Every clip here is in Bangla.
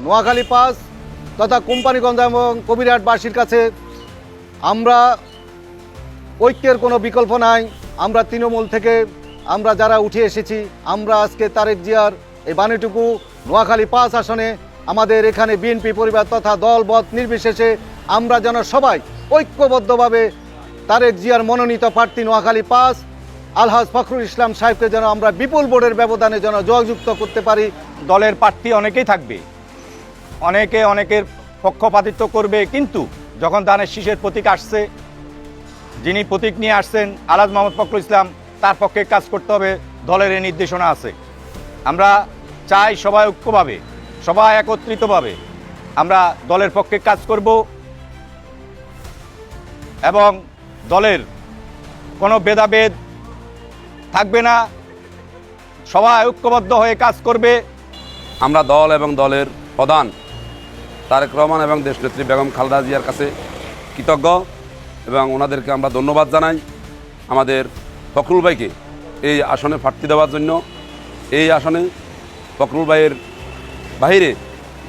নোয়াখালী পাস তথা কোম্পানিগঞ্জ এবং কবিরহাটবাসীর কাছে আমরা ঐক্যের কোনো বিকল্প নাই। আমরা তৃণমূল থেকে আমরা যারা উঠে এসেছি, আমরা আজকে তারেক জিয়ার এই বাণীটুকু নোয়াখালী পাস আসনে আমাদের এখানে বিএনপি পরিবার তথা দলবদ নির্বিশেষে আমরা যেন সবাই ঐক্যবদ্ধভাবে তারেক জিয়ার মনোনীত প্রার্থী নোয়াখালী পাস আলহাজ ফখরুল ইসলাম সাহেবকে যেন আমরা বিপুল ভোটের ব্যবধানে যেন জয়যুক্ত করতে পারি। দলের প্রার্থী অনেকেই থাকবে, অনেকের পক্ষপাতিত্ব করবে, কিন্তু যখন ধানের শীষের প্রতীক আসছে, যিনি প্রতীক নিয়ে আসছেন আলহাজ মোহাম্মদ ফখরুল ইসলাম, তার পক্ষে কাজ করতে হবে। দলের এই নির্দেশনা আছে। আমরা চাই সবাই ঐক্যভাবে, সবাই একত্রিতভাবে আমরা দলের পক্ষে কাজ করব এবং দলের কোনো ভেদাভেদ থাকবে না, সবাই ঐক্যবদ্ধ হয়ে কাজ করবে। আমরা দল এবং দলের প্রধান তারেক রহমান এবং দেশনেত্রী বেগম খালেদা জিয়ার কাছে কৃতজ্ঞ এবং ওনাদেরকে আমরা ধন্যবাদ জানাই আমাদের ফখরুল ভাইকে এই আসনে প্রার্থী দেওয়ার জন্য। এই আসনে ফখরুল ভাইয়ের বাইরে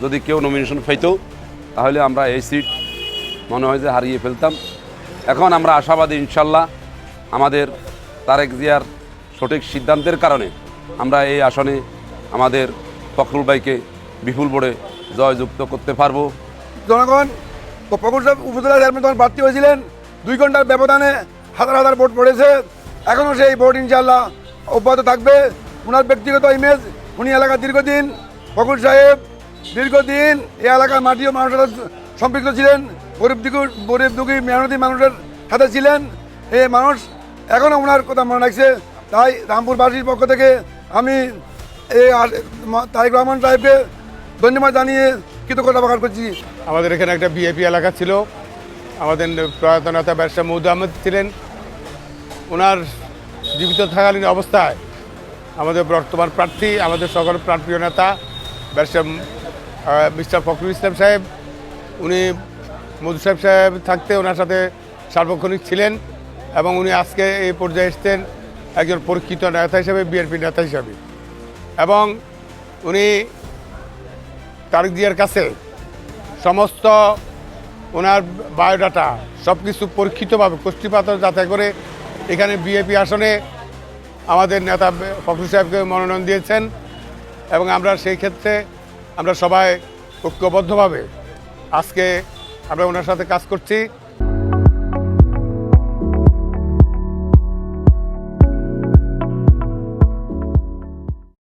যদি কেউ নমিনেশন পাইত তাহলে আমরা এই সিট মনে হয় যে হারিয়ে ফেলতাম। এখন আমরা আশাবাদী, ইনশাল্লাহ আমাদের তারেক জিয়ার সঠিক সিদ্ধান্তের কারণে আমরা এই আসনে আমাদের ফখরুল ভাইকে বিপুল ভোটে জয়যুক্ত করতে পারবো। জনগণ ফখরুল সাহেব উপজেলা চেয়ারম্যান তখন প্রার্থী হয়েছিলেন, 2 ঘন্টার ব্যবধানে হাজার হাজার ভোট পড়েছে। এখনও সেই ভোট ইনশাল্লাহ অব্যাহত থাকবে। ওনার ব্যক্তিগত ইমেজ, উনি এলাকার দীর্ঘদিন, ফখরুল সাহেব দীর্ঘদিন এই এলাকার মাটি ও মানুষের সম্পৃক্ত ছিলেন, গরিব দুঃখী মেহনতি মানুষের সাথে ছিলেন। এই মানুষ এখনও ওনার কথা মনে রাখছে। তাই রামপুরবাসীর পক্ষ থেকে আমি এই তারেক রহমান সাহেবকে ধন্যবাদ জানিয়ে কৃতজ্ঞতা প্রকাশ করছি। আমাদের এখানে একটা ভিআইপি এলাকা ছিল, আমাদের প্রয়াত নেতা ব্যারিস্টার মৌদুদ আহমেদ ছিলেন। ওনার জীবিত থাকালীন অবস্থায় আমাদের বর্তমান প্রার্থী, আমাদের সকল প্রাণপ্রিয় নেতা ব্যারিস্টার মিস্টার ফখরুল ইসলাম সাহেব, উনি মৌদুদ সাহেব থাকতে ওনার সাথে সার্বক্ষণিক ছিলেন এবং উনি আজকে এই পর্যায়ে এসছেন একজন পরীক্ষিত নেতা হিসেবে, বিএনপি নেতা হিসাবে। এবং উনি তারেক জিয়ার কাছে সমস্ত ওনার বায়োডাটা সব কিছু পরীক্ষিতভাবে কোষ্ঠীপাত যাচাই করে এখানে বিএনপি আসনে আমাদের নেতা ফখরুল সাহেবকে মনোনয়ন দিয়েছেন এবং আমরা সেই ক্ষেত্রে আমরা সবাই ঐক্যবদ্ধভাবে আজকে আমরা ওনার সাথে কাজ করছি।